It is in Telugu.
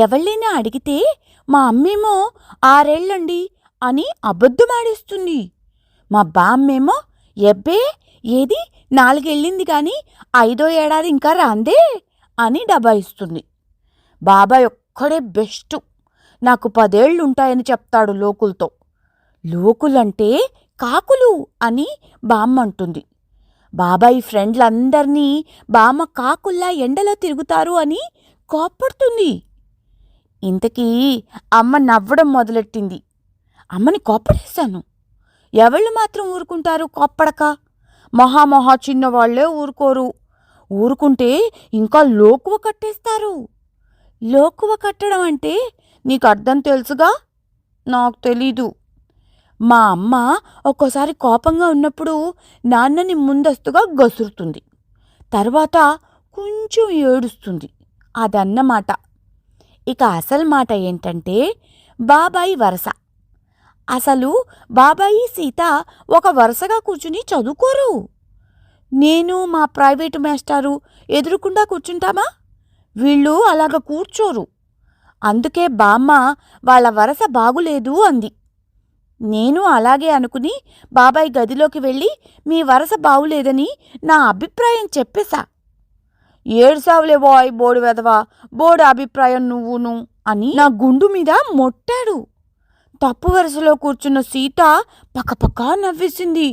ఎవళ్ళైనా అడిగితే మా అమ్మేమో 6 ఏళ్లండి అని అబద్ధమాడేస్తుంది. మా బామ్మేమో ఎబ్బే ఏది 4 ఏళ్ళింది కానీ 5వ ఏడాది ఇంకా రాందే అని డబాయిస్తుంది. బాబాయ్ ఒక్కడే బెస్టు. నాకు 10 ఏళ్లుంటాయని చెప్తాడు లోకులతో. లోకులంటే కాకులు అని బామ్మంటుంది. బాబాయి ఫ్రెండ్లందర్నీ బామ్మ కాకుల్లా ఎండలో తిరుగుతారు అని కోప్పడుతుంది. ఇంతకీ అమ్మ నవ్వడం మొదలెట్టింది. అమ్మని కోప్పడేశాను. ఎవళ్ళు మాత్రం ఊరుకుంటారు కోప్పడక? మహా చిన్నవాళ్లే ఊరుకోరు. ఊరుకుంటే ఇంకా లోకువ కట్టేస్తారు. లోకువ కట్టడం అంటే నీకు అర్థం తెలుసుగా? నాకు తెలీదు. మా అమ్మ ఒక్కోసారి కోపంగా ఉన్నప్పుడు నాన్నని ముందస్తుగా గసురుతుంది. తర్వాత కొంచెం ఏడుస్తుంది. అదన్నమాట. ఇక అసలు మాట ఏంటంటే బాబాయి వరస. అసలు బాబాయి సీత ఒక వరుసగా కూర్చుని చదువుకోరు. నేను మా ప్రైవేటు మాస్టారు ఎదురుకుండా కూర్చుంటామా? వీళ్ళు అలాగ కూర్చోరు. అందుకే బామ్మ వాళ్ళ వరస బాగులేదు అంది. నేను అలాగే అనుకుని బాబాయ్ గదిలోకి వెళ్ళి మీ వరస బాగులేదని నా అభిప్రాయం చెప్పేశా. ఏడ్సావులే బాయ్ బోడి వెధవా, బోడి అభిప్రాయం నువ్వును అని నా గుండు మీద మొట్టాడు. తప్పు వరుసలో కూర్చున్న సీత పక్కపక్కా నవ్వేసింది.